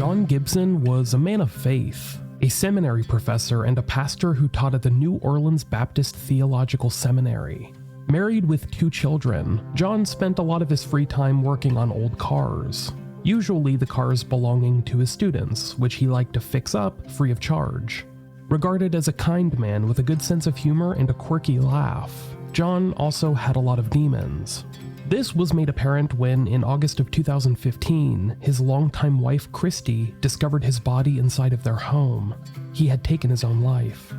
John Gibson was a man of faith, a seminary professor and a pastor who taught at the New Orleans Baptist Theological Seminary. Married with 2 children, John spent a lot of his free time working on old cars, usually the cars belonging to his students, which he liked to fix up free of charge. Regarded as a kind man with a good sense of humor and a quirky laugh, John also had a lot of demons. This was made apparent when, in August of 2015, his longtime wife Christy discovered his body inside of their home. He had taken his own life.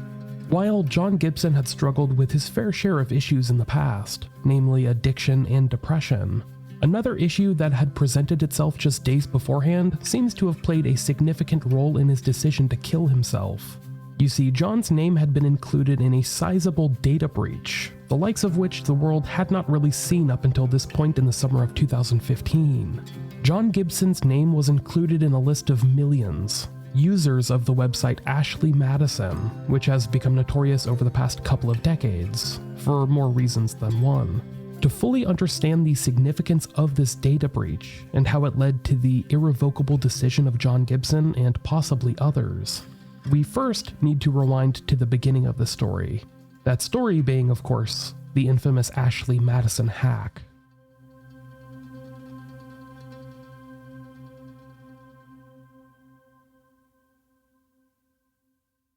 While John Gibson had struggled with his fair share of issues in the past, namely addiction and depression, another issue that had presented itself just days beforehand seems to have played a significant role in his decision to kill himself. You see, John's name had been included in a sizable data breach, the likes of which the world had not really seen up until this point in the summer of 2015. John Gibson's name was included in a list of millions, users of the website Ashley Madison, which has become notorious over the past couple of decades, for more reasons than one. To fully understand the significance of this data breach and how it led to the irrevocable decision of John Gibson and possibly others, we first need to rewind to the beginning of the story. That story being, of course, the infamous Ashley Madison hack.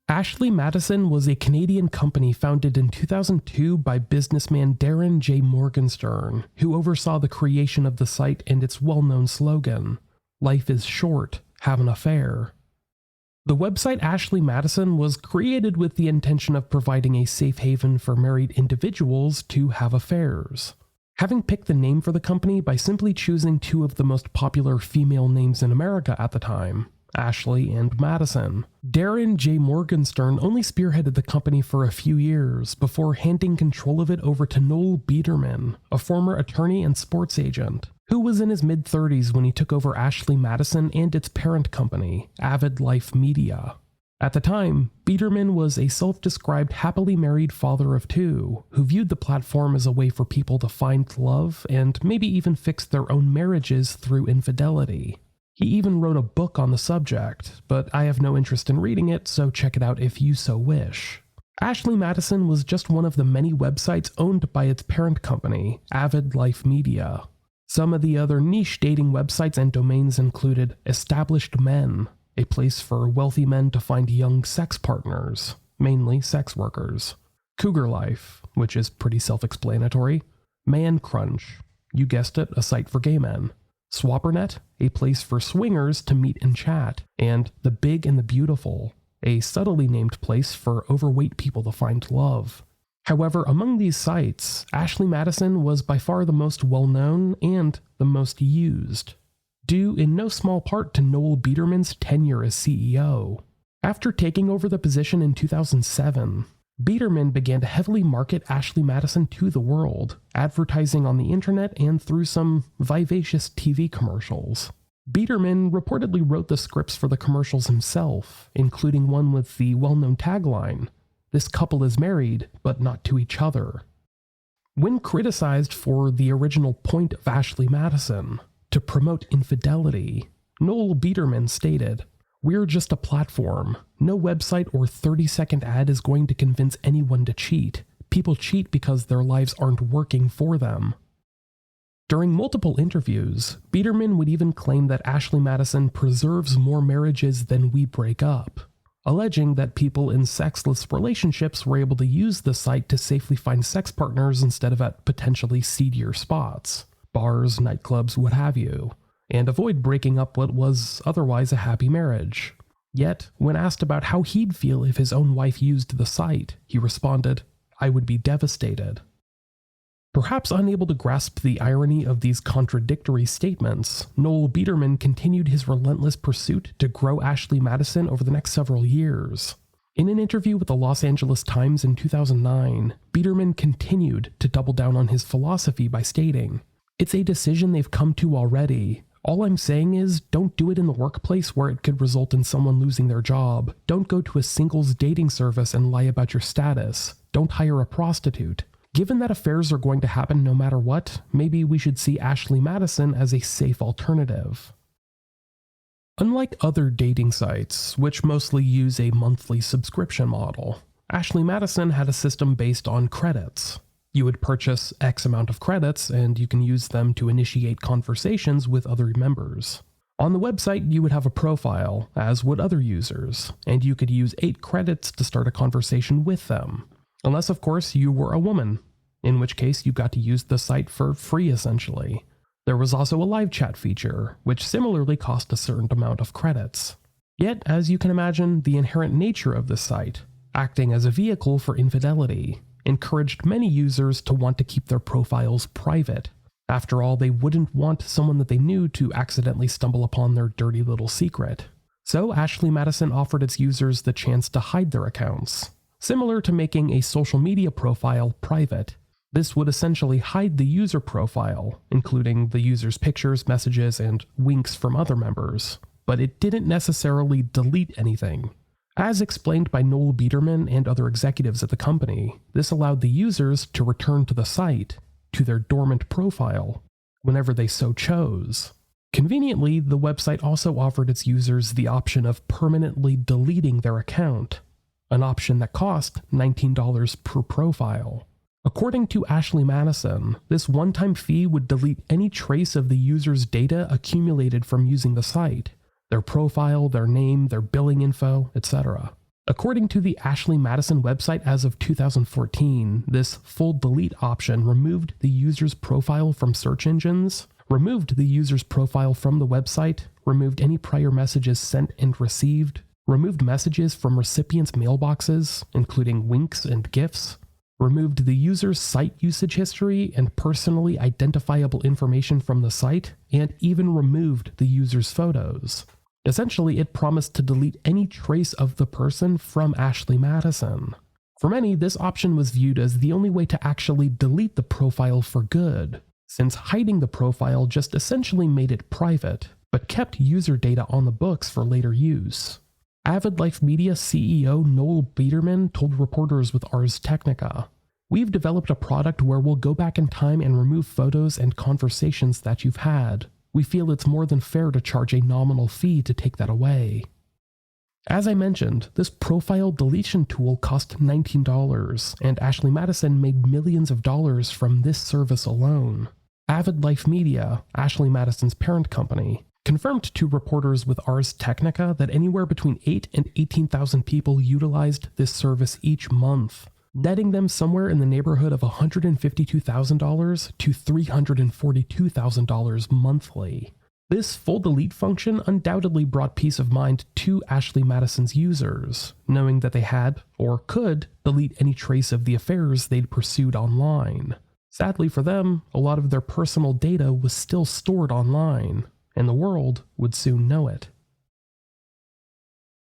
Ashley Madison was a Canadian company founded in 2002 by businessman Darren J. Morgenstern, who oversaw the creation of the site and its well-known slogan, "Life is short, have an affair." The website Ashley Madison was created with the intention of providing a safe haven for married individuals to have affairs. Having picked the name for the company by simply choosing 2 of the most popular female names in America at the time, Ashley and Madison, Darren J. Morgenstern only spearheaded the company for a few years before handing control of it over to Noel Biederman, a former attorney and sports agent, who was in his mid-30s when he took over Ashley Madison and its parent company, Avid Life Media. At the time, Biederman was a self-described happily married father of 2 who viewed the platform as a way for people to find love and maybe even fix their own marriages through infidelity. He even wrote a book on the subject, but I have no interest in reading it, so check it out if you so wish. Ashley Madison was just one of the many websites owned by its parent company, Avid Life Media. Some of the other niche dating websites and domains included Established Men, a place for wealthy men to find young sex partners, mainly sex workers. Cougar Life, which is pretty self-explanatory. Man Crunch, you guessed it, a site for gay men. Swappernet, a place for swingers to meet and chat. And The Big and the Beautiful, a subtly named place for overweight people to find love. However, among these sites, Ashley Madison was by far the most well-known and the most used, due in no small part to Noel Biederman's tenure as CEO. After taking over the position in 2007, Biederman began to heavily market Ashley Madison to the world, advertising on the internet and through some vivacious TV commercials. Biederman reportedly wrote the scripts for the commercials himself, including one with the well-known tagline, "This couple is married, but not to each other." When criticized for the original point of Ashley Madison, to promote infidelity, Noel Biederman stated, "We're just a platform. No website or 30-second ad is going to convince anyone to cheat. People cheat because their lives aren't working for them." During multiple interviews, Biederman would even claim that Ashley Madison preserves more marriages than we break up, alleging that people in sexless relationships were able to use the site to safely find sex partners instead of at potentially seedier spots, bars, nightclubs, what have you, and avoid breaking up what was otherwise a happy marriage. Yet, when asked about how he'd feel if his own wife used the site, he responded, "I would be devastated." Perhaps unable to grasp the irony of these contradictory statements, Noel Biederman continued his relentless pursuit to grow Ashley Madison over the next several years. In an interview with the Los Angeles Times in 2009, Biederman continued to double down on his philosophy by stating, "It's a decision they've come to already. All I'm saying is, don't do it in the workplace where it could result in someone losing their job. Don't go to a singles dating service and lie about your status. Don't hire a prostitute. Given that affairs are going to happen no matter what, maybe we should see Ashley Madison as a safe alternative." Unlike other dating sites, which mostly use a monthly subscription model, Ashley Madison had a system based on credits. You would purchase X amount of credits, and you can use them to initiate conversations with other members. On the website, you would have a profile, as would other users, and you could use 8 credits to start a conversation with them. Unless, of course, you were a woman, in which case you got to use the site for free essentially. There was also a live chat feature, which similarly cost a certain amount of credits. Yet, as you can imagine, the inherent nature of the site, acting as a vehicle for infidelity, encouraged many users to want to keep their profiles private. After all, they wouldn't want someone that they knew to accidentally stumble upon their dirty little secret. So Ashley Madison offered its users the chance to hide their accounts, similar to making a social media profile private. This would essentially hide the user profile, including the user's pictures, messages, and winks from other members, but it didn't necessarily delete anything. As explained by Noel Biederman and other executives at the company, this allowed the users to return to the site, to their dormant profile, whenever they so chose. Conveniently, the website also offered its users the option of permanently deleting their account, an option that cost $19 per profile. According to Ashley Madison, this one-time fee would delete any trace of the user's data accumulated from using the site, their profile, their name, their billing info, etc. According to the Ashley Madison website as of 2014, this full delete option removed the user's profile from search engines, removed the user's profile from the website, removed any prior messages sent and received, removed messages from recipients' mailboxes, including winks and GIFs, removed the user's site usage history and personally identifiable information from the site, and even removed the user's photos. Essentially, it promised to delete any trace of the person from Ashley Madison. For many, this option was viewed as the only way to actually delete the profile for good, since hiding the profile just essentially made it private, but kept user data on the books for later use. Avid Life Media CEO Noel Biederman told reporters with Ars Technica, "We've developed a product where we'll go back in time and remove photos and conversations that you've had. We feel it's more than fair to charge a nominal fee to take that away." As I mentioned, this profile deletion tool cost $19, and Ashley Madison made millions of dollars from this service alone. Avid Life Media, Ashley Madison's parent company, confirmed to reporters with Ars Technica that anywhere between 8 and 18,000 people utilized this service each month, netting them somewhere in the neighborhood of $152,000 to $342,000 monthly. This full delete function undoubtedly brought peace of mind to Ashley Madison's users, knowing that they had, or could, delete any trace of the affairs they'd pursued online. Sadly for them, a lot of their personal data was still stored online, and the world would soon know it.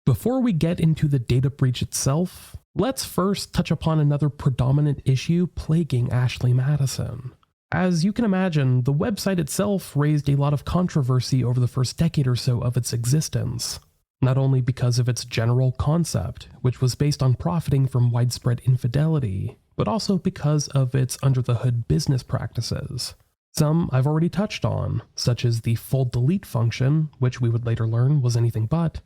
Before we get into the data breach itself, let's first touch upon another predominant issue plaguing Ashley Madison. As you can imagine, the website itself raised a lot of controversy over the first decade or so of its existence, not only because of its general concept, which was based on profiting from widespread infidelity, but also because of its under-the-hood business practices. Some I've already touched on, such as the full delete function, which we would later learn was anything but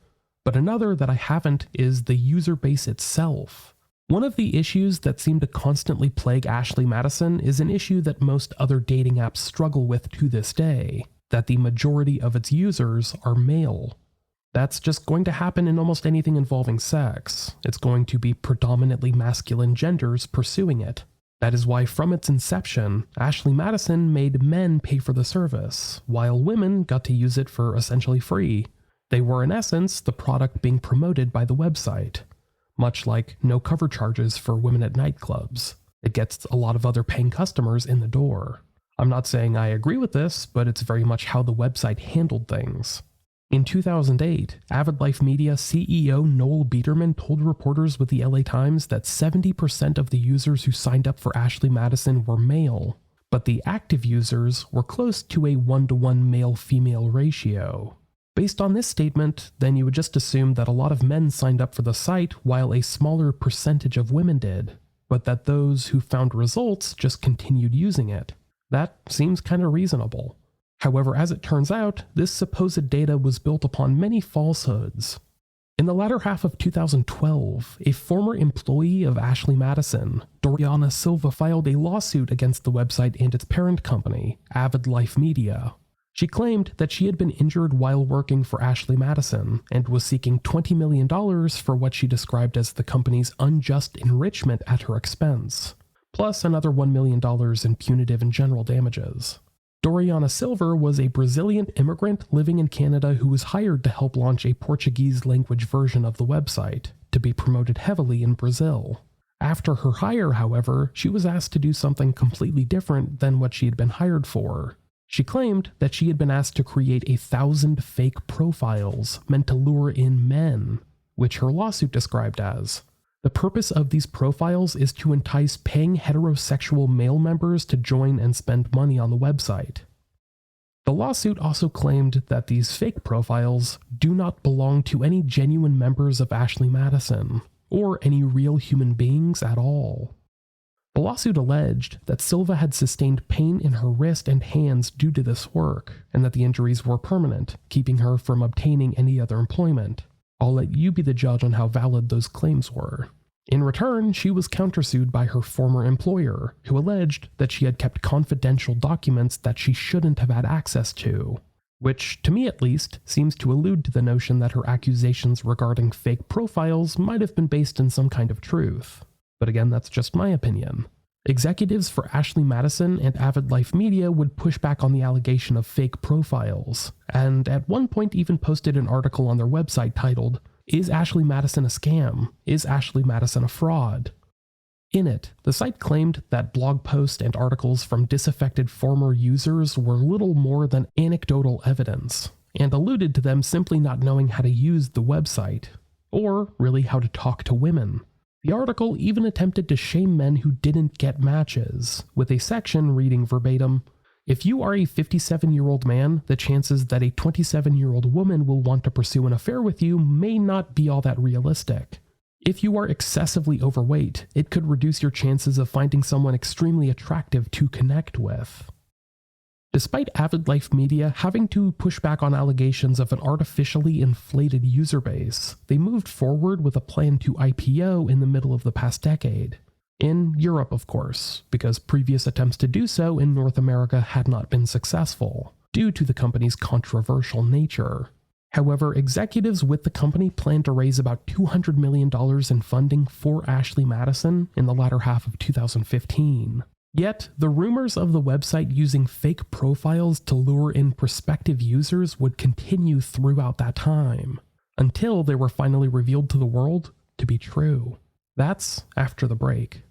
another that I haven't is the user base itself. One of the issues that seem to constantly plague Ashley Madison is an issue that most other dating apps struggle with to this day, that the majority of its users are male. That's just going to happen in almost anything involving sex. It's going to be predominantly masculine genders pursuing it. That is why from its inception, Ashley Madison made men pay for the service, while women got to use it for essentially free. They were in essence the product being promoted by the website. Much like no cover charges for women at nightclubs. It gets a lot of other paying customers in the door. I'm not saying I agree with this, but it's very much how the website handled things. In 2008, Avid Life Media CEO Noel Biederman told reporters with the LA Times that 70% of the users who signed up for Ashley Madison were male, but the active users were close to a 1-to-1 male-female ratio. Based on this statement, then you would just assume that a lot of men signed up for the site while a smaller percentage of women did, but that those who found results just continued using it. That seems kind of reasonable. However, as it turns out, this supposed data was built upon many falsehoods. In the latter half of 2012, a former employee of Ashley Madison, Doriana Silva, filed a lawsuit against the website and its parent company, Avid Life Media. She claimed that she had been injured while working for Ashley Madison and was seeking $20 million for what she described as the company's unjust enrichment at her expense, plus another $1 million in punitive and general damages. Doriana Silva was a Brazilian immigrant living in Canada who was hired to help launch a Portuguese-language version of the website, to be promoted heavily in Brazil. After her hire, however, she was asked to do something completely different than what she had been hired for. She claimed that she had been asked to create 1,000 fake profiles meant to lure in men, which her lawsuit described as. The purpose of these profiles is to entice paying heterosexual male members to join and spend money on the website. The lawsuit also claimed that these fake profiles do not belong to any genuine members of Ashley Madison, or any real human beings at all. The lawsuit alleged that Silva had sustained pain in her wrist and hands due to this work, and that the injuries were permanent, keeping her from obtaining any other employment. I'll let you be the judge on how valid those claims were. In return, she was countersued by her former employer, who alleged that she had kept confidential documents that she shouldn't have had access to, which, to me at least, seems to allude to the notion that her accusations regarding fake profiles might have been based in some kind of truth. But again, that's just my opinion. Executives for Ashley Madison and Avid Life Media would push back on the allegation of fake profiles, and at one point even posted an article on their website titled, "Is Ashley Madison a scam? Is Ashley Madison a fraud?" In it, the site claimed that blog posts and articles from disaffected former users were little more than anecdotal evidence, and alluded to them simply not knowing how to use the website, or really how to talk to women. The article even attempted to shame men who didn't get matches, with a section reading verbatim, "If you are a 57-year-old man, the chances that a 27-year-old woman will want to pursue an affair with you may not be all that realistic. If you are excessively overweight, it could reduce your chances of finding someone extremely attractive to connect with." Despite Avid Life Media having to push back on allegations of an artificially inflated user base, they moved forward with a plan to IPO in the middle of the past decade. In Europe, of course, because previous attempts to do so in North America had not been successful, due to the company's controversial nature. However, executives with the company planned to raise about $200 million in funding for Ashley Madison in the latter half of 2015. Yet, the rumors of the website using fake profiles to lure in prospective users would continue throughout that time, until they were finally revealed to the world to be true. That's after the break.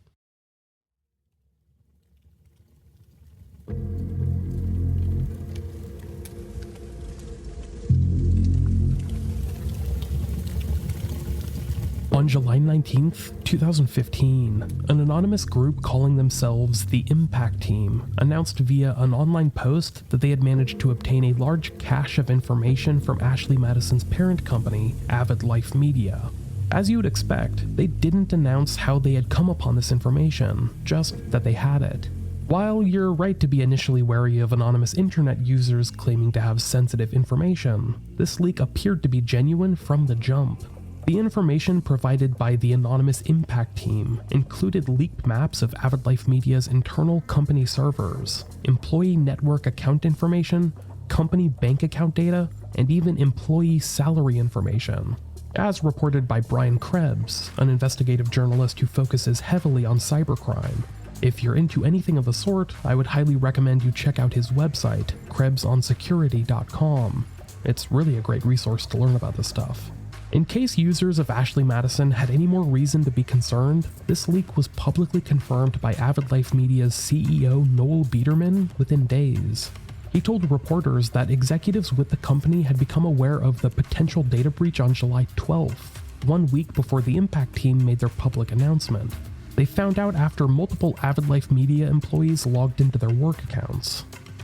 On July 19th, 2015, an anonymous group calling themselves the Impact Team announced via an online post that they had managed to obtain a large cache of information from Ashley Madison's parent company, Avid Life Media. As you would expect, they didn't announce how they had come upon this information, just that they had it. While you're right to be initially wary of anonymous internet users claiming to have sensitive information, this leak appeared to be genuine from the jump. The information provided by the anonymous Impact Team included leaked maps of Avid Life Media's internal company servers, employee network account information, company bank account data, and even employee salary information. As reported by Brian Krebs, an investigative journalist who focuses heavily on cybercrime. If you're into anything of the sort, I would highly recommend you check out his website, krebsonsecurity.com. It's really a great resource to learn about this stuff. In case users of Ashley Madison had any more reason to be concerned, this leak was publicly confirmed by Avid Life Media's CEO Noel Biederman within days. He told reporters that executives with the company had become aware of the potential data breach on July 12th, 1 week before the Impact Team made their public announcement. They found out after multiple Avid Life Media employees logged into their work accounts,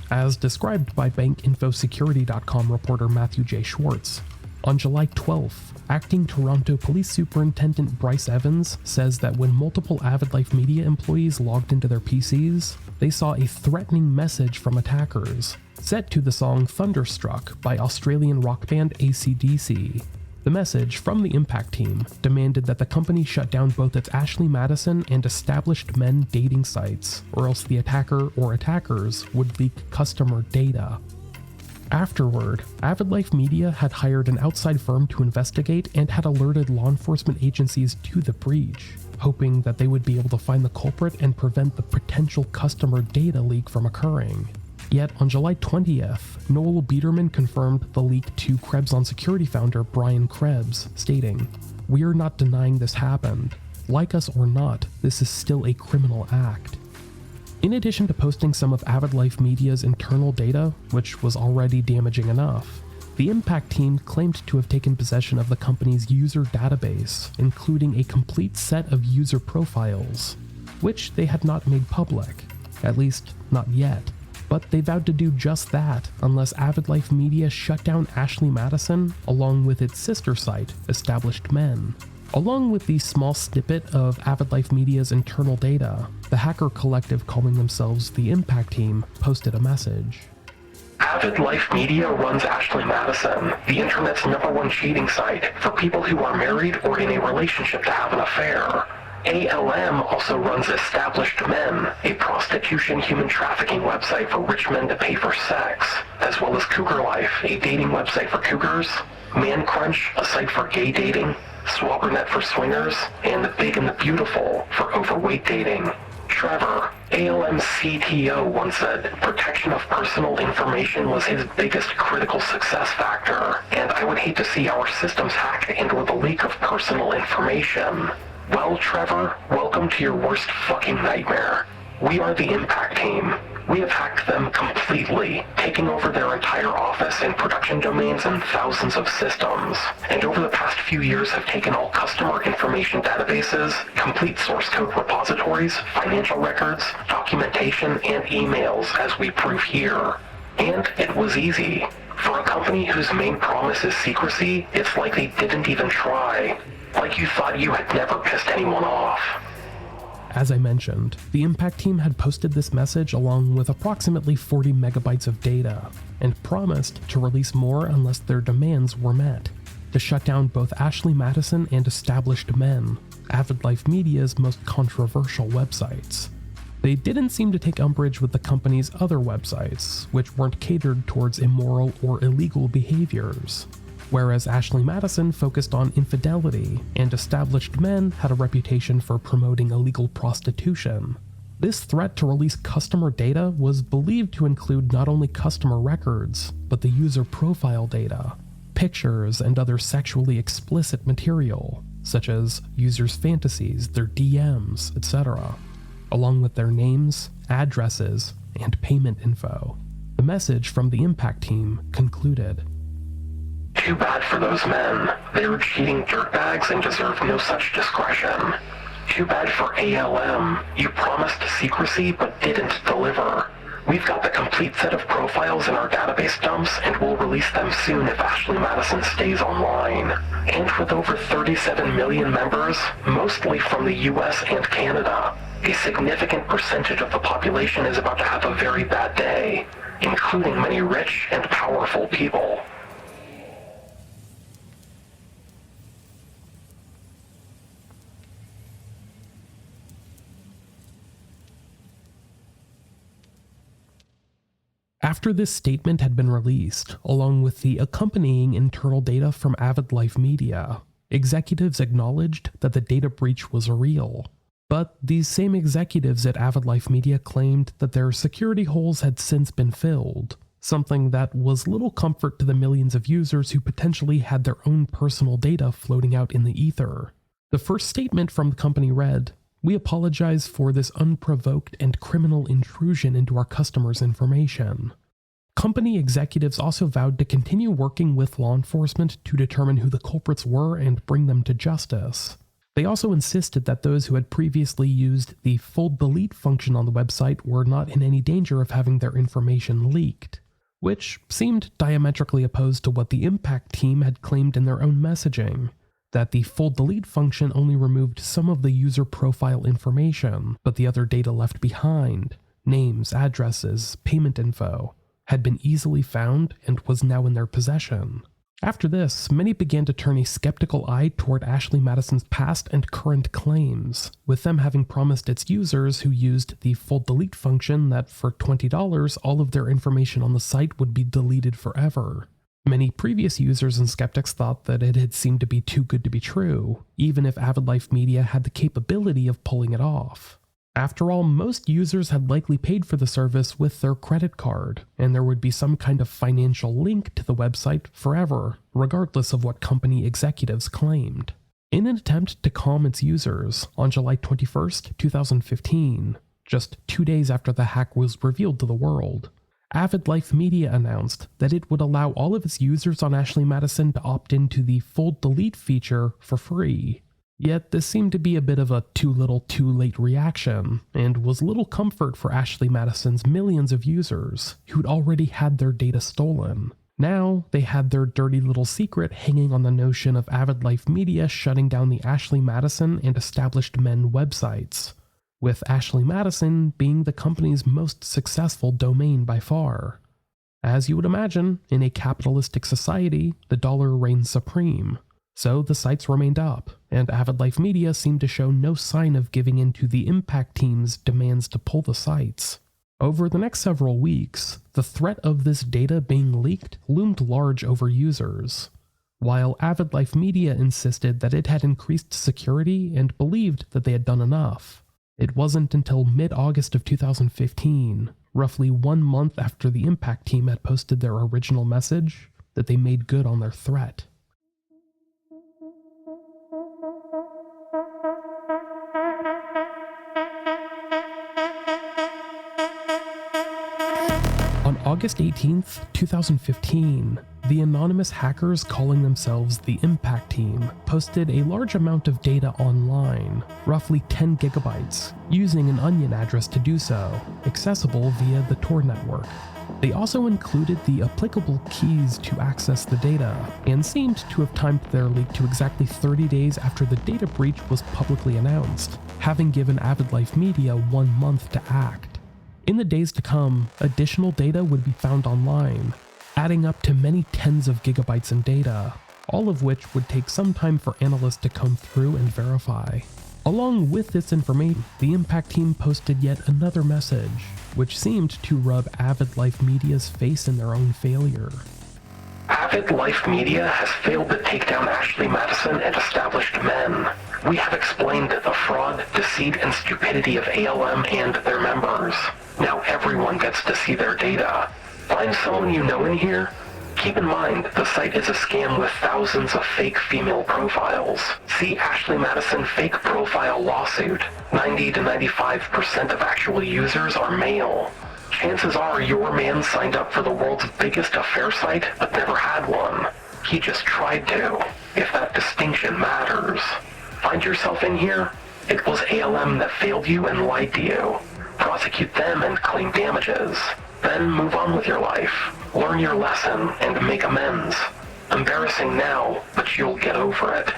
as described by bankinfosecurity.com reporter Matthew J. Schwartz. On July 12th, acting Toronto Police Superintendent Bryce Evans says that when multiple Avid Life Media employees logged into their PCs, they saw a threatening message from attackers. set to the song Thunderstruck by Australian rock band AC/DC. The message from the Impact team demanded that the company shut down both its Ashley Madison and Established Men dating sites, or else the attacker or attackers would leak customer data. Afterward, Avid Life Media had hired an outside firm to investigate and had alerted law enforcement agencies to the breach, hoping that they would be able to find the culprit and prevent the potential customer data leak from occurring. Yet on July 20th, Noel Biederman confirmed the leak to Krebs On Security founder Brian Krebs, stating, "We're not denying this happened. Like us or not, this is still a criminal act." In addition to posting some of Avid Life Media's internal data, which was already damaging enough, the Impact team claimed to have taken possession of the company's user database, including a complete set of user profiles, which they had not made public, at least not yet. But they vowed to do just that unless Avid Life Media shut down Ashley Madison along with its sister site, Established Men. Along with the small snippet of Avid Life Media's internal data, the hacker collective calling themselves the Impact Team posted a message. Avid Life Media runs Ashley Madison, the internet's #1 cheating site for people who are married or in a relationship to have an affair. ALM also runs Established Men, a prostitution human trafficking website for rich men to pay for sex, as well as Cougar Life, a dating website for cougars, Man Crunch, a site for gay dating, Swabbernet for swingers, and The Big and the Beautiful for overweight dating. Trevor, ALM's CTO, once said, "Protection of personal information was his biggest critical success factor, and I would hate to see our systems hacked and with a leak of personal information." Well, Trevor, welcome to your worst fucking nightmare. We are the Impact team. We have hacked them completely, taking over their entire office and production domains and thousands of systems, and over the past few years have taken all customer information databases, complete source code repositories, financial records, documentation, and emails, as we prove here. And it was easy. For a company whose main promise is secrecy, it's like they didn't even try. Like you thought you had never pissed anyone off. As I mentioned, the Impact team had posted this message along with approximately 40 megabytes of data, and promised to release more unless their demands were met, to shut down both Ashley Madison and Established Men, Avid Life Media's most controversial websites. They didn't seem to take umbrage with the company's other websites, which weren't catered towards immoral or illegal behaviors. Whereas Ashley Madison focused on infidelity, and Established Men had a reputation for promoting illegal prostitution. This threat to release customer data was believed to include not only customer records, but the user profile data, pictures, and other sexually explicit material, such as users' fantasies, their DMs, etc., along with their names, addresses, and payment info. The message from the Impact team concluded, "Too bad for those men. They were cheating dirtbags and deserve no such discretion. Too bad for ALM. You promised secrecy but didn't deliver. We've got the complete set of profiles in our database dumps and we'll release them soon if Ashley Madison stays online. And with over 37 million members, mostly from the US and Canada, a significant percentage of the population is about to have a very bad day, including many rich and powerful people." After this statement had been released, along with the accompanying internal data from Avid Life Media, executives acknowledged that the data breach was real. But these same executives at Avid Life Media claimed that their security holes had since been filled, something that was little comfort to the millions of users who potentially had their own personal data floating out in the ether. The first statement from the company read, "We apologize for this unprovoked and criminal intrusion into our customers' information." Company executives also vowed to continue working with law enforcement to determine who the culprits were and bring them to justice. They also insisted that those who had previously used the full delete function on the website were not in any danger of having their information leaked, which seemed diametrically opposed to what the Impact team had claimed in their own messaging, that the full delete function only removed some of the user profile information, but the other data left behind, names, addresses, payment info, had been easily found and was now in their possession. After this, many began to turn a skeptical eye toward Ashley Madison's past and current claims, with them having promised its users who used the full delete function that for $20 all of their information on the site would be deleted forever. Many previous users and skeptics thought that it had seemed to be too good to be true, even if Avid Life Media had the capability of pulling it off. After all, most users had likely paid for the service with their credit card, and there would be some kind of financial link to the website forever, regardless of what company executives claimed. In an attempt to calm its users, on July 21st, 2015, just 2 days after the hack was revealed to the world, Avid Life Media announced that it would allow all of its users on Ashley Madison to opt into the full delete feature for free. Yet this seemed to be a bit of a too little too late reaction, and was little comfort for Ashley Madison's millions of users who'd already had their data stolen. Now they had their dirty little secret hanging on the notion of Avid Life Media shutting down the Ashley Madison and Established Men websites, with Ashley Madison being the company's most successful domain by far. As you would imagine, in a capitalistic society, the dollar reigns supreme. So the sites remained up, and Avid Life Media seemed to show no sign of giving in to the impact team's demands to pull the sites. Over the next several weeks, the threat of this data being leaked loomed large over users. While Avid Life Media insisted that it had increased security and believed that they had done enough, it wasn't until mid-August of 2015, roughly 1 month after the impact team had posted their original message, that they made good on their threat. On August 18th, 2015, the anonymous hackers calling themselves the Impact Team posted a large amount of data online, roughly 10 gigabytes, using an onion address to do so, accessible via the Tor network. They also included the applicable keys to access the data, and seemed to have timed their leak to exactly 30 days after the data breach was publicly announced, having given Avid Life Media 1 month to act. In the days to come, additional data would be found online, adding up to many tens of gigabytes in data, all of which would take some time for analysts to comb through and verify. Along with this information, the Impact Team posted yet another message, which seemed to rub Avid Life Media's face in their own failure. Avid Life Media has failed to take down Ashley Madison and Established Men. We have explained the fraud, deceit, and stupidity of ALM and their members. Now everyone gets to see their data. Find someone you know in here. Keep in mind, the site is a scam with thousands of fake female profiles. See Ashley Madison fake profile lawsuit. 90 to 95% of actual users are male. Chances are your man signed up for the world's biggest affair site but never had one. He just tried to, if that distinction matters. Find yourself in here? It was ALM that failed you and lied to you. Prosecute them and claim damages. Then move on with your life. Learn your lesson and make amends. Embarrassing now, but you'll get over it.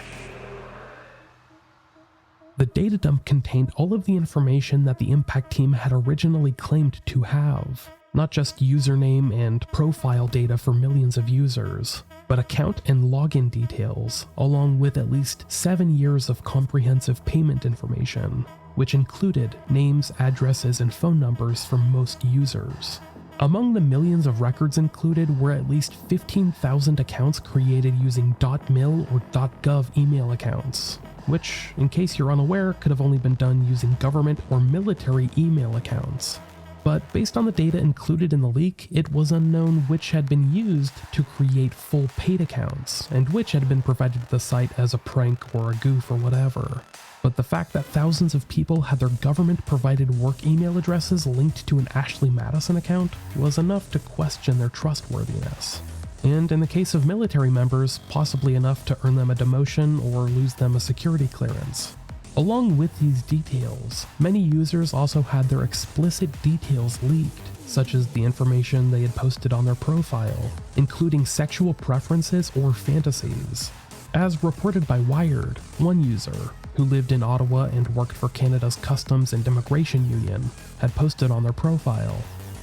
The data dump contained all of the information that the Impact Team had originally claimed to have. Not just username and profile data for millions of users, but account and login details, along with at least 7 years of comprehensive payment information, which included names, addresses, and phone numbers for most users. Among the millions of records included were at least 15,000 accounts created using .mil or .gov email accounts, which, in case you're unaware, could have only been done using government or military email accounts. But based on the data included in the leak, it was unknown which had been used to create full paid accounts, and which had been provided to the site as a prank or a goof or whatever. But the fact that thousands of people had their government-provided work email addresses linked to an Ashley Madison account was enough to question their trustworthiness. And in the case of military members, possibly enough to earn them a demotion or lose them a security clearance. Along with these details, many users also had their explicit details leaked, such as the information they had posted on their profile, including sexual preferences or fantasies. As reported by Wired, one user, who lived in Ottawa and worked for Canada's Customs and Immigration Union, had posted on their profile,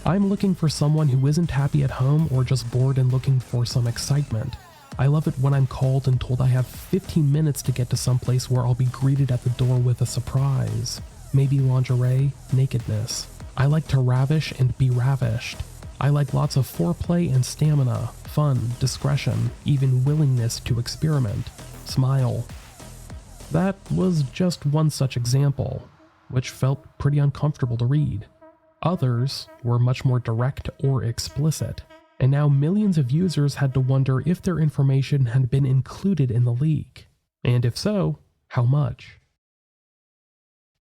I'm looking for someone who isn't happy at home or just bored and looking for some excitement. I love it when I'm called and told I have 15 minutes to get to someplace where I'll be greeted at the door with a surprise. Maybe lingerie, nakedness. I like to ravish and be ravished. I like lots of foreplay and stamina, fun, discretion, even willingness to experiment. Smile. That was just one such example, which felt pretty uncomfortable to read. Others were much more direct or explicit, and now millions of users had to wonder if their information had been included in the leak, and if so, how much.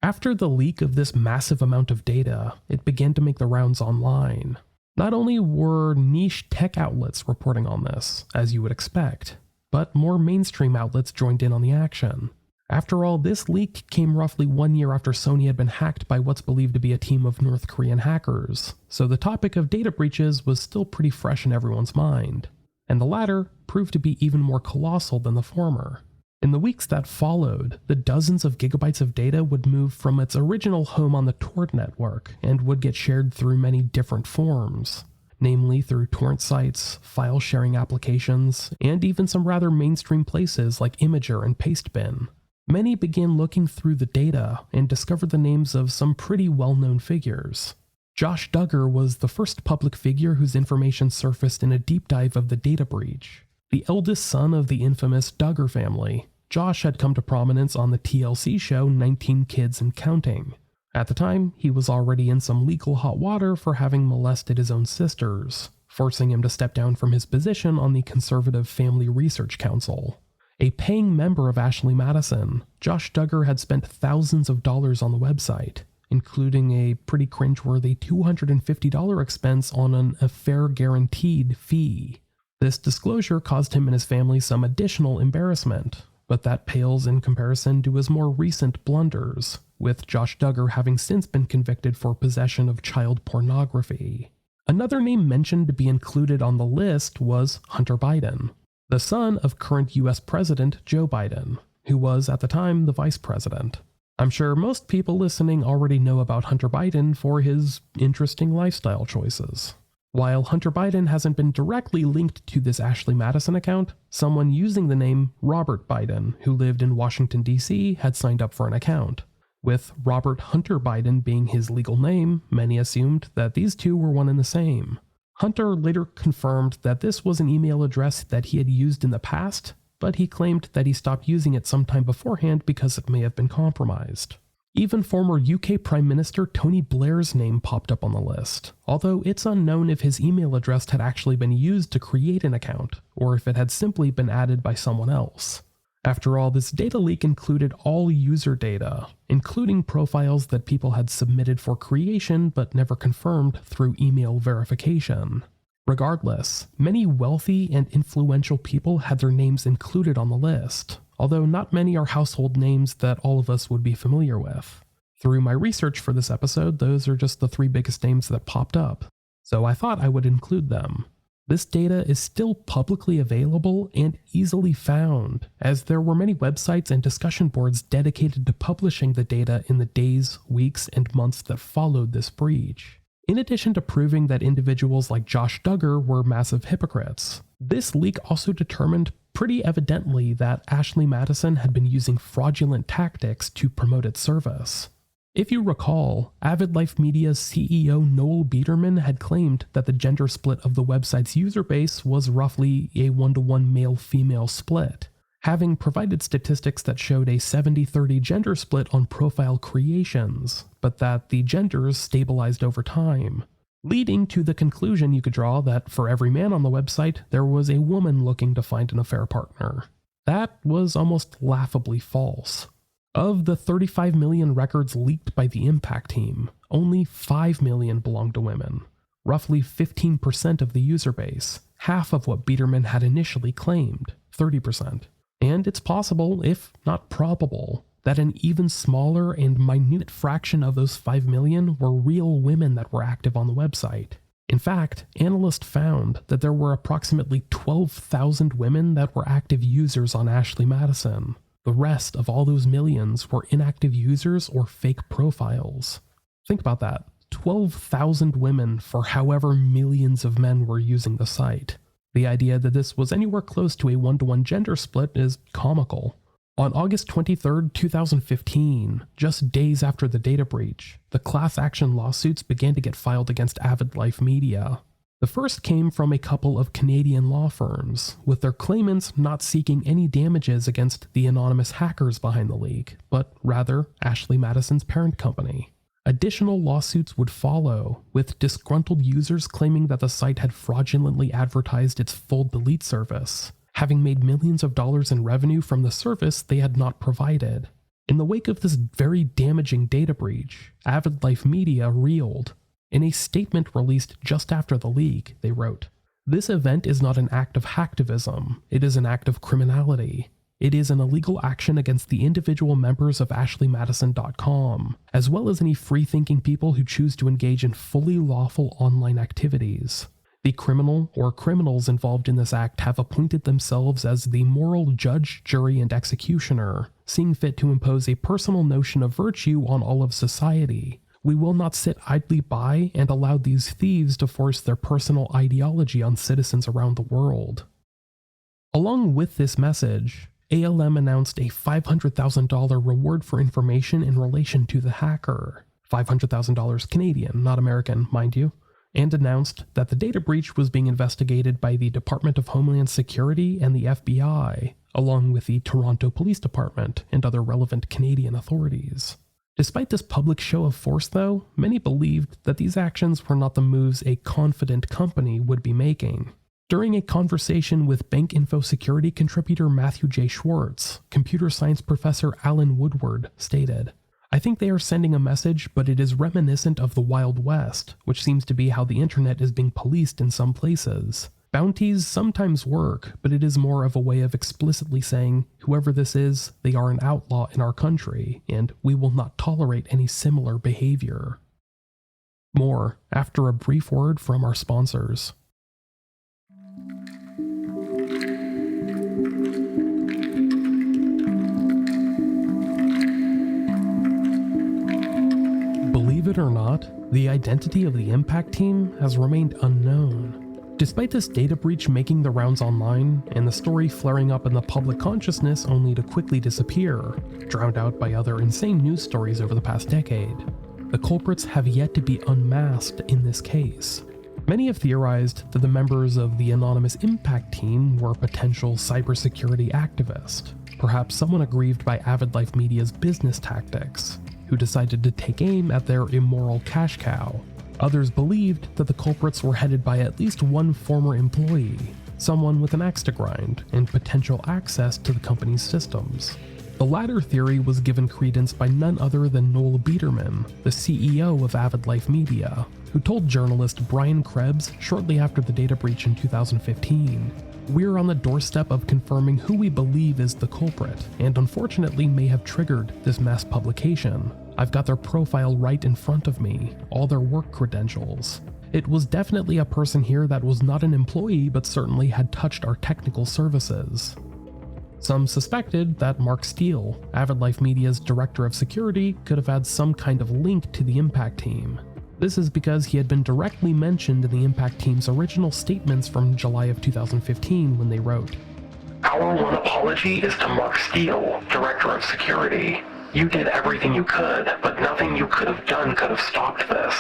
After the leak of this massive amount of data, it began to make the rounds online. Not only were niche tech outlets reporting on this, as you would expect, but more mainstream outlets joined in on the action. After all, this leak came roughly 1 year after Sony had been hacked by what's believed to be a team of North Korean hackers, so the topic of data breaches was still pretty fresh in everyone's mind, and the latter proved to be even more colossal than the former. In the weeks that followed, the dozens of gigabytes of data would move from its original home on the Tor network and would get shared through many different forms, namely through torrent sites, file sharing applications, and even some rather mainstream places like Imager and Pastebin. Many began looking through the data and discovered the names of some pretty well-known figures. Josh Duggar was the first public figure whose information surfaced in a deep dive of the data breach. The eldest son of the infamous Duggar family, Josh had come to prominence on the TLC show 19 Kids and Counting. At the time, he was already in some legal hot water for having molested his own sisters, forcing him to step down from his position on the Conservative Family Research Council. A paying member of Ashley Madison, Josh Duggar had spent thousands of dollars on the website, including a pretty cringeworthy $250 expense on an affair guaranteed fee. This disclosure caused him and his family some additional embarrassment, but that pales in comparison to his more recent blunders, with Josh Duggar having since been convicted for possession of child pornography. Another name mentioned to be included on the list was Hunter Biden, the son of current US President Joe Biden, who was at the time the vice president. I'm sure most people listening already know about Hunter Biden for his interesting lifestyle choices. While Hunter Biden hasn't been directly linked to this Ashley Madison account, someone using the name Robert Biden, who lived in Washington, D.C., had signed up for an account. With Robert Hunter Biden being his legal name, many assumed that these two were one and the same. Hunter later confirmed that this was an email address that he had used in the past, but he claimed that he stopped using it sometime beforehand because it may have been compromised. Even former UK Prime Minister Tony Blair's name popped up on the list, although it's unknown if his email address had actually been used to create an account, or if it had simply been added by someone else. After all, this data leak included all user data, including profiles that people had submitted for creation but never confirmed through email verification. Regardless, many wealthy and influential people had their names included on the list, although not many are household names that all of us would be familiar with. Through my research for this episode, those are just the 3 biggest names that popped up, so I thought I would include them. This data is still publicly available and easily found, as there were many websites and discussion boards dedicated to publishing the data in the days, weeks, and months that followed this breach. In addition to proving that individuals like Josh Duggar were massive hypocrites, this leak also determined pretty evidently that Ashley Madison had been using fraudulent tactics to promote its service. If you recall, Avid Life Media's CEO Noel Biederman had claimed that the gender split of the website's user base was roughly a 1-to-1 male-female split, having provided statistics that showed a 70-30 gender split on profile creations, but that the genders stabilized over time, leading to the conclusion you could draw that for every man on the website, there was a woman looking to find an affair partner. That was almost laughably false. Of the 35 million records leaked by the Impact team, only 5 million belonged to women, roughly 15% of the user base, half of what Biederman had initially claimed, 30%. And it's possible, if not probable, that an even smaller and minute fraction of those 5 million were real women that were active on the website. In fact, analysts found that there were approximately 12,000 women that were active users on Ashley Madison. The rest of all those millions were inactive users or fake profiles. Think about that. 12,000 women for however millions of men were using the site. The idea that this was anywhere close to a 1-to-1 gender split is comical. On August 23, 2015, just days after the data breach, the class action lawsuits began to get filed against Avid Life Media. The first came from a couple of Canadian law firms, with their claimants not seeking any damages against the anonymous hackers behind the leak, but rather Ashley Madison's parent company. Additional lawsuits would follow, with disgruntled users claiming that the site had fraudulently advertised its full delete service, having made millions of dollars in revenue from the service they had not provided. In the wake of this very damaging data breach, Avid Life Media reeled. In a statement released just after the leak, they wrote, "This event is not an act of hacktivism, it is an act of criminality. It is an illegal action against the individual members of AshleyMadison.com, as well as any free-thinking people who choose to engage in fully lawful online activities. The criminal or criminals involved in this act have appointed themselves as the moral judge, jury, and executioner, seeing fit to impose a personal notion of virtue on all of society. We will not sit idly by and allow these thieves to force their personal ideology on citizens around the world." Along with this message, ALM announced a $500,000 reward for information in relation to the hacker, $500,000 Canadian, not American, mind you, and announced that the data breach was being investigated by the Department of Homeland Security and the FBI, along with the Toronto Police Department and other relevant Canadian authorities. Despite this public show of force, though, many believed that these actions were not the moves a confident company would be making. During a conversation with Bank Info Security contributor Matthew J. Schwartz, computer science professor Alan Woodward stated, "I think they are sending a message, but it is reminiscent of the Wild West, which seems to be how the internet is being policed in some places. Bounties sometimes work, but it is more of a way of explicitly saying, whoever this is, they are an outlaw in our country, and we will not tolerate any similar behavior." More after a brief word from our sponsors. Believe it or not, the identity of the Impact Team has remained unknown. Despite this data breach making the rounds online, and the story flaring up in the public consciousness only to quickly disappear, drowned out by other insane news stories over the past decade, the culprits have yet to be unmasked in this case. Many have theorized that the members of the anonymous Impact Team were potential cybersecurity activists, perhaps someone aggrieved by Avid Life Media's business tactics, who decided to take aim at their immoral cash cow. Others believed that the culprits were headed by at least one former employee, someone with an axe to grind and potential access to the company's systems. The latter theory was given credence by none other than Noel Biederman, the CEO of Avid Life Media, who told journalist Brian Krebs shortly after the data breach in 2015, "We're on the doorstep of confirming who we believe is the culprit, and unfortunately may have triggered this mass publication. I've got their profile right in front of me, all their work credentials. It was definitely a person here that was not an employee but certainly had touched our technical services." Some suspected that Mark Steele, Avid Life Media's director of security, could have had some kind of link to the Impact Team. This is because he had been directly mentioned in the Impact Team's original statements from July of 2015 when they wrote, "Our one apology is to Mark Steele, Director of Security. You did everything you could, but nothing you could have done could have stopped this."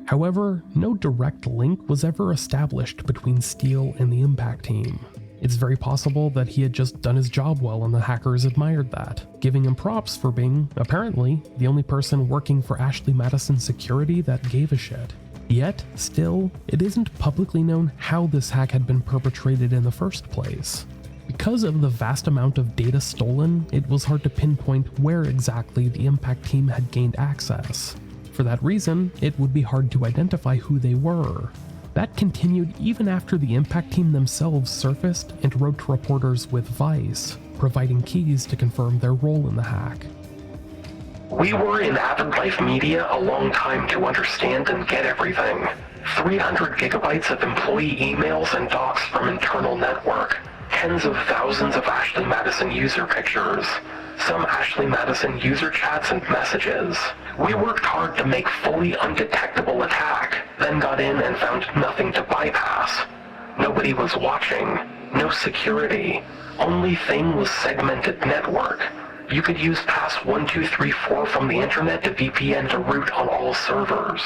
However, no direct link was ever established between Steele and the Impact Team. It's very possible that he had just done his job well and the hackers admired that, giving him props for being, apparently, the only person working for Ashley Madison Security that gave a shit. Yet, still, it isn't publicly known how this hack had been perpetrated in the first place. Because of the vast amount of data stolen, it was hard to pinpoint where exactly the Impact Team had gained access. For that reason, it would be hard to identify who they were. That continued even after the Impact Team themselves surfaced and wrote to reporters with Vice, providing keys to confirm their role in the hack. "We were in Avid Life Media a long time to understand and get everything. 300 gigabytes of employee emails and docs from internal network. Tens of thousands of Ashley Madison user pictures. Some Ashley Madison user chats and messages. We worked hard to make fully undetectable attack, then got in and found nothing to bypass. Nobody was watching, no security. Only thing was segmented network. You could use pass 1234 from the internet to VPN to root on all servers.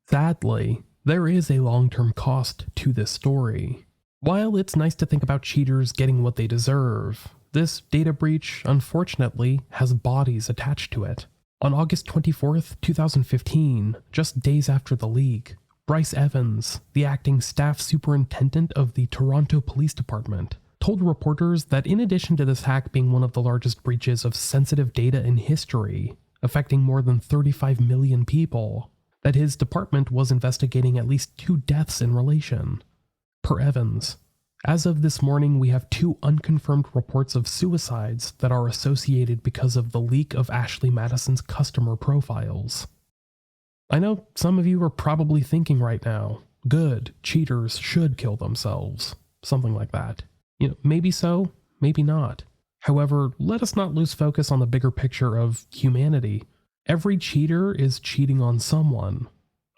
Sadly, there is a long-term cost to this story. While it's nice to think about cheaters getting what they deserve, this data breach, unfortunately, has bodies attached to it. On August 24th, 2015, just days after the leak, Bryce Evans, the acting staff superintendent of the Toronto Police Department, told reporters that in addition to this hack being one of the largest breaches of sensitive data in history, affecting more than 35 million people, that his department was investigating at least 2 deaths in relation. Per Evans, as of this morning, we have 2 unconfirmed reports of suicides that are associated because of the leak of Ashley Madison's customer profiles. I know some of you are probably thinking right now, good, cheaters should kill themselves. Something like that. Maybe so, maybe not. However, let us not lose focus on the bigger picture of humanity. Every cheater is cheating on someone.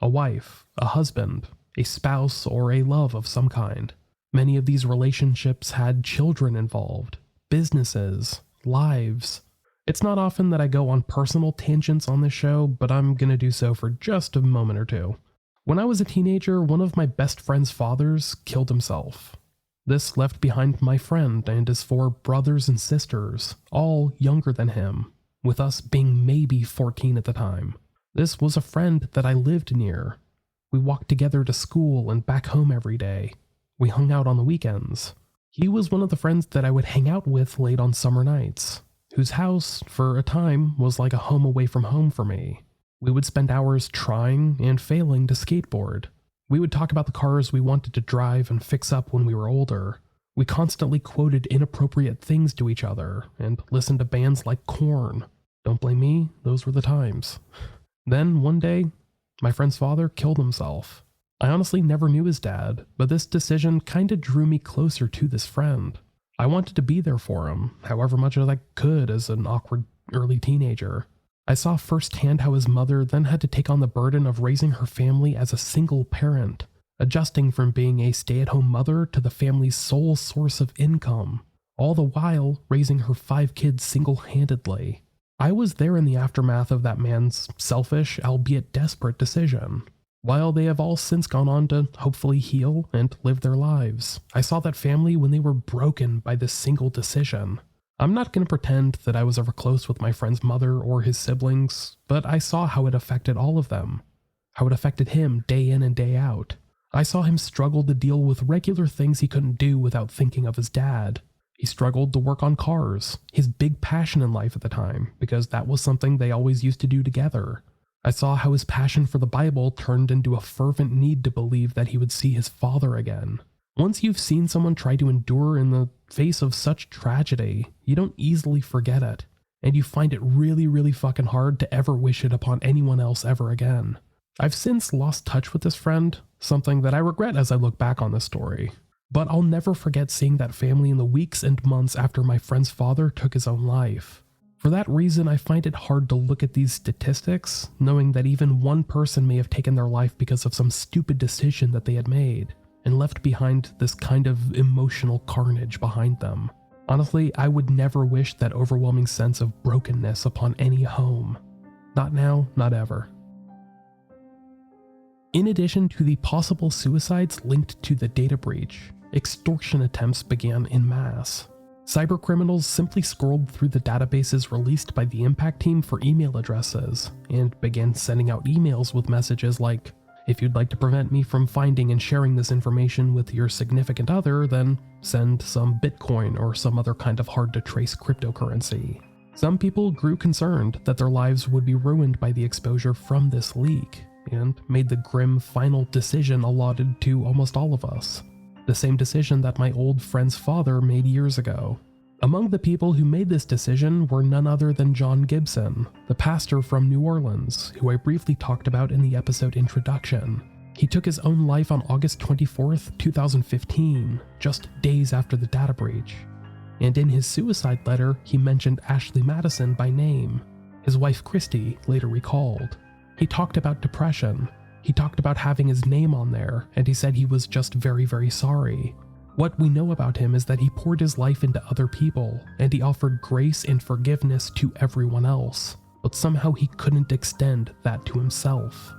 A wife, a husband, a spouse, or a love of some kind. Many of these relationships had children involved, businesses, lives. It's not often that I go on personal tangents on this show, but I'm gonna do so for just a moment or two. When I was a teenager, one of my best friend's fathers killed himself. This left behind my friend and his 4 brothers and sisters, all younger than him, with us being maybe 14 at the time. This was a friend that I lived near. We walked together to school and back home every day. We hung out on the weekends. He was one of the friends that I would hang out with late on summer nights, whose house, for a time, was like a home away from home for me. We would spend hours trying and failing to skateboard. We would talk about the cars we wanted to drive and fix up when we were older. We constantly quoted inappropriate things to each other and listened to bands like Korn. Don't blame me, those were the times. Then, one day, my friend's father killed himself. I honestly never knew his dad, but this decision kinda drew me closer to this friend. I wanted to be there for him, however much as I could as an awkward early teenager. I saw firsthand how his mother then had to take on the burden of raising her family as a single parent, adjusting from being a stay-at-home mother to the family's sole source of income, all the while raising her 5 kids single-handedly. I was there in the aftermath of that man's selfish, albeit desperate decision. While they have all since gone on to hopefully heal and live their lives, I saw that family when they were broken by this single decision. I'm not going to pretend that I was ever close with my friend's mother or his siblings, but I saw how it affected all of them. How it affected him day in and day out. I saw him struggle to deal with regular things he couldn't do without thinking of his dad. He struggled to work on cars, his big passion in life at the time, because that was something they always used to do together. I saw how his passion for the Bible turned into a fervent need to believe that he would see his father again. Once you've seen someone try to endure in the face of such tragedy, you don't easily forget it, and you find it really, really fucking hard to ever wish it upon anyone else ever again. I've since lost touch with this friend, something that I regret as I look back on this story. But I'll never forget seeing that family in the weeks and months after my friend's father took his own life. For that reason, I find it hard to look at these statistics, knowing that even one person may have taken their life because of some stupid decision that they had made, and left behind this kind of emotional carnage behind them. Honestly, I would never wish that overwhelming sense of brokenness upon any home. Not now, not ever. In addition to the possible suicides linked to the data breach, extortion attempts began en masse. Cybercriminals simply scrolled through the databases released by the Impact team for email addresses and began sending out emails with messages like, "If you'd like to prevent me from finding and sharing this information with your significant other, then send some Bitcoin or some other kind of hard-to-trace cryptocurrency." Some people grew concerned that their lives would be ruined by the exposure from this leak, and made the grim final decision allotted to almost all of us. The same decision that my old friend's father made years ago. Among the people who made this decision were none other than John Gibson, the pastor from New Orleans, who I briefly talked about in the episode introduction. He took his own life on August 24th, 2015, just days after the data breach. And in his suicide letter, he mentioned Ashley Madison by name. His wife Christy later recalled. He talked about depression. He talked about having his name on there, and he said he was just very, very sorry. What we know about him is that he poured his life into other people, and he offered grace and forgiveness to everyone else, but somehow he couldn't extend that to himself.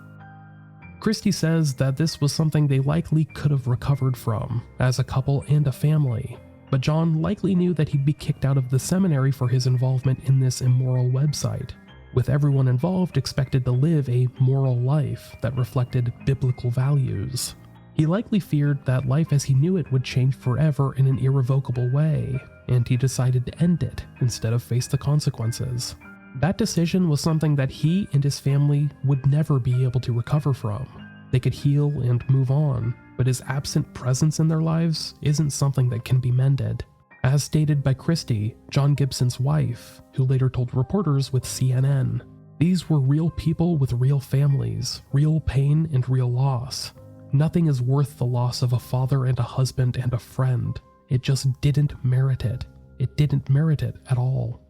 Christy says that this was something they likely could have recovered from, as a couple and a family, but John likely knew that he'd be kicked out of the seminary for his involvement in this immoral website, with everyone involved expected to live a moral life that reflected biblical values. He likely feared that life as he knew it would change forever in an irrevocable way, and he decided to end it instead of face the consequences. That decision was something that he and his family would never be able to recover from. They could heal and move on, but his absent presence in their lives isn't something that can be mended. As stated by Christy, John Gibson's wife, who later told reporters with CNN, these were real people with real families, real pain and real loss. Nothing is worth the loss of a father and a husband and a friend. It just didn't merit it. It didn't merit it at all.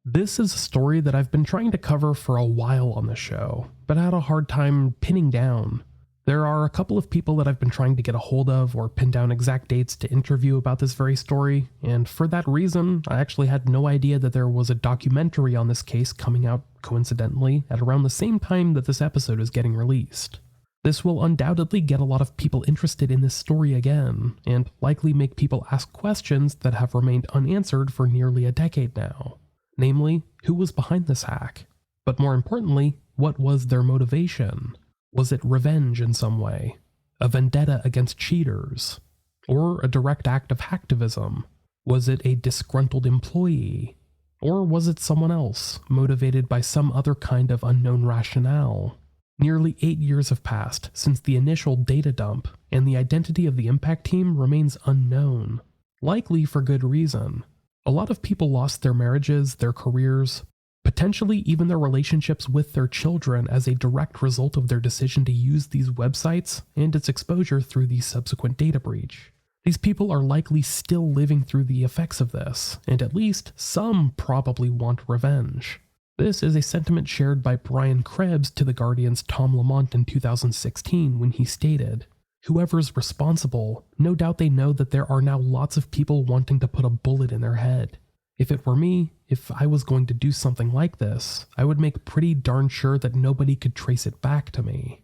This is a story that I've been trying to cover for a while on the show, but I had a hard time pinning down. There are a couple of people that I've been trying to get a hold of or pin down exact dates to interview about this very story, and for that reason, I actually had no idea that there was a documentary on this case coming out coincidentally at around the same time that this episode is getting released. This will undoubtedly get a lot of people interested in this story again, and likely make people ask questions that have remained unanswered for nearly a decade now. Namely, who was behind this hack? But more importantly, what was their motivation? Was it revenge in some way? A vendetta against cheaters? Or a direct act of hacktivism? Was it a disgruntled employee? Or was it someone else, motivated by some other kind of unknown rationale? Nearly 8 years have passed since the initial data dump, and the identity of the impact team remains unknown. Likely for good reason. A lot of people lost their marriages, their careers, potentially even their relationships with their children as a direct result of their decision to use these websites and its exposure through the subsequent data breach. These people are likely still living through the effects of this, and at least some probably want revenge. This is a sentiment shared by Brian Krebs to The Guardian's Tom Lamont in 2016 when he stated, "Whoever's responsible, no doubt they know that there are now lots of people wanting to put a bullet in their head. If it were me, if I was going to do something like this, I would make pretty darn sure that nobody could trace it back to me."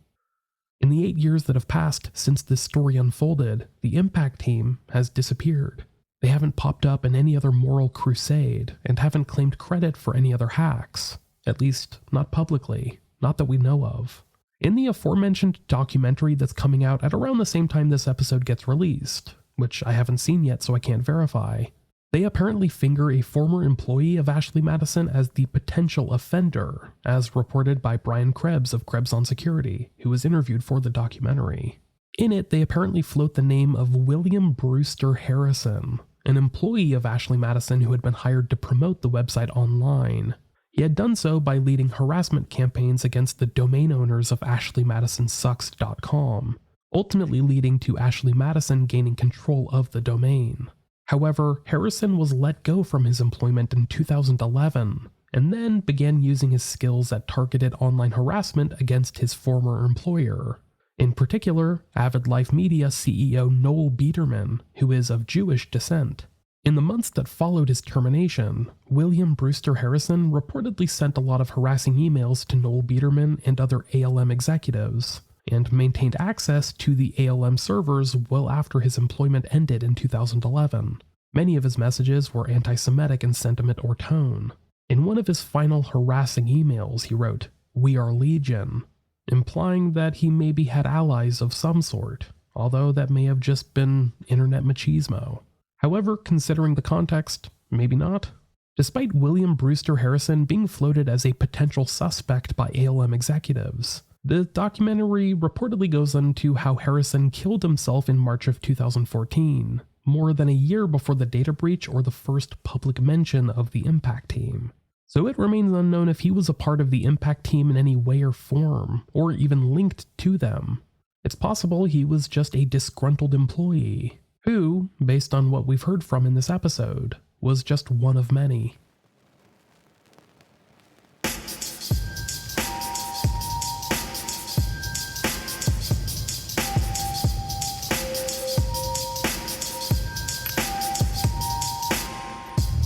In the 8 years that have passed since this story unfolded, the impact team has disappeared. They haven't popped up in any other moral crusade, and haven't claimed credit for any other hacks. At least, not publicly, not that we know of. In the aforementioned documentary that's coming out at around the same time this episode gets released, which I haven't seen yet so I can't verify, they apparently finger a former employee of Ashley Madison as the potential offender, as reported by Brian Krebs of Krebs on Security, who was interviewed for the documentary. In it, they apparently float the name of William Brewster Harrison, an employee of Ashley Madison who had been hired to promote the website online. He had done so by leading harassment campaigns against the domain owners of ashleymadisonsucks.com, ultimately leading to Ashley Madison gaining control of the domain. However, Harrison was let go from his employment in 2011, and then began using his skills at targeted online harassment against his former employer. In particular, Avid Life Media CEO Noel Biederman, who is of Jewish descent. In the months that followed his termination, William Brewster Harrison reportedly sent a lot of harassing emails to Noel Biederman and other ALM executives, and maintained access to the ALM servers well after his employment ended in 2011. Many of his messages were anti-Semitic in sentiment or tone. In one of his final harassing emails, he wrote, "We are Legion," implying that he maybe had allies of some sort. although that may have just been internet machismo. However, considering the context, maybe not. Despite William Brewster Harrison being floated as a potential suspect by ALM executives, the documentary reportedly goes into how Harrison killed himself in March of 2014, more than a year before the data breach or the first public mention of the Impact team. So it remains unknown if he was a part of the Impact team in any way or form, or even linked to them. It's possible he was just a disgruntled employee, who, based on what we've heard from in this episode, was just one of many.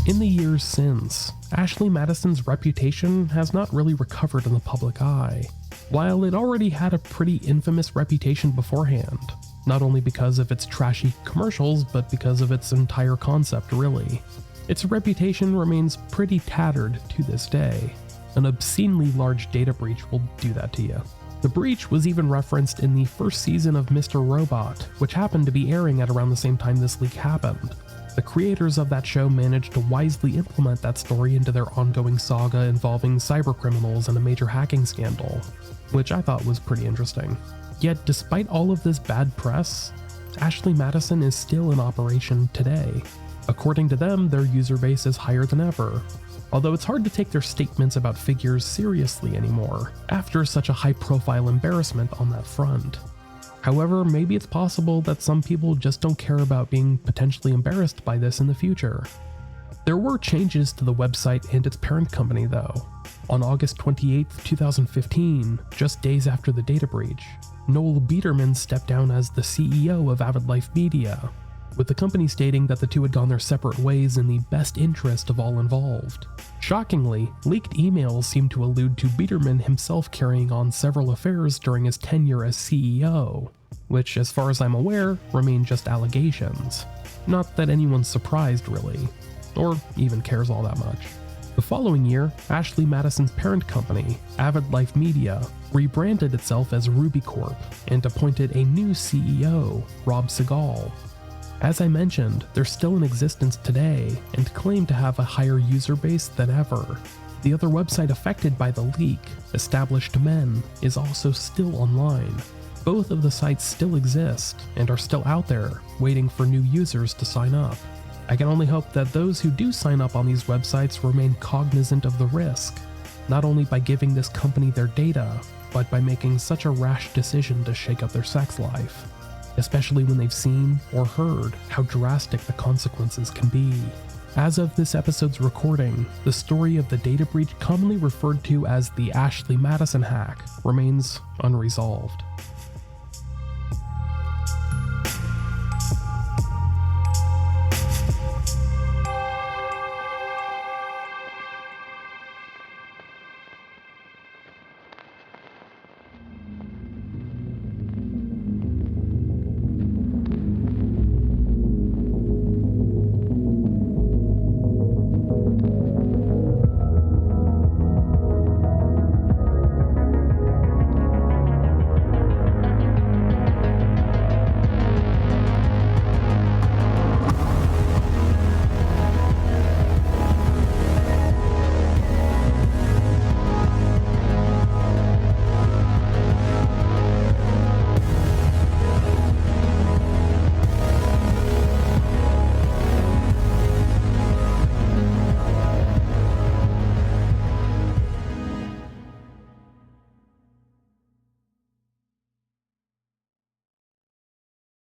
In the years since, Ashley Madison's reputation has not really recovered in the public eye, while it already had a pretty infamous reputation beforehand, not only because of its trashy commercials, but because of its entire concept really. Its reputation remains pretty tattered to this day. An obscenely large data breach will do that to you. The breach was even referenced in the first season of Mr. Robot, which happened to be airing at around the same time this leak happened. The creators of that show managed to wisely implement that story into their ongoing saga involving cybercriminals and a major hacking scandal, which I thought was pretty interesting. Yet despite all of this bad press, Ashley Madison is still in operation today. According to them, their user base is higher than ever, although it's hard to take their statements about figures seriously anymore, after such a high-profile embarrassment on that front. However, maybe it's possible that some people just don't care about being potentially embarrassed by this in the future. There were changes to the website and its parent company though. On August 28, 2015, just days after the data breach, Noel Biederman stepped down as the CEO of Avid Life Media, with the company stating that the two had gone their separate ways in the best interest of all involved. Shockingly, leaked emails seem to allude to Biederman himself carrying on several affairs during his tenure as CEO, which, as far as I'm aware, remain just allegations. Not that anyone's surprised really, or even cares all that much. The following year, Ashley Madison's parent company, Avid Life Media, rebranded itself as Ruby Corp and appointed a new CEO, Rob Segal. As I mentioned, they're still in existence today and claim to have a higher user base than ever. The other website affected by the leak, Established Men, is also still online. Both of the sites still exist and are still out there, waiting for new users to sign up. I can only hope that those who do sign up on these websites remain cognizant of the risk, not only by giving this company their data, but by making such a rash decision to shake up their sex life, especially when they've seen or heard how drastic the consequences can be. As of this episode's recording, the story of the data breach commonly referred to as the Ashley Madison hack remains unresolved.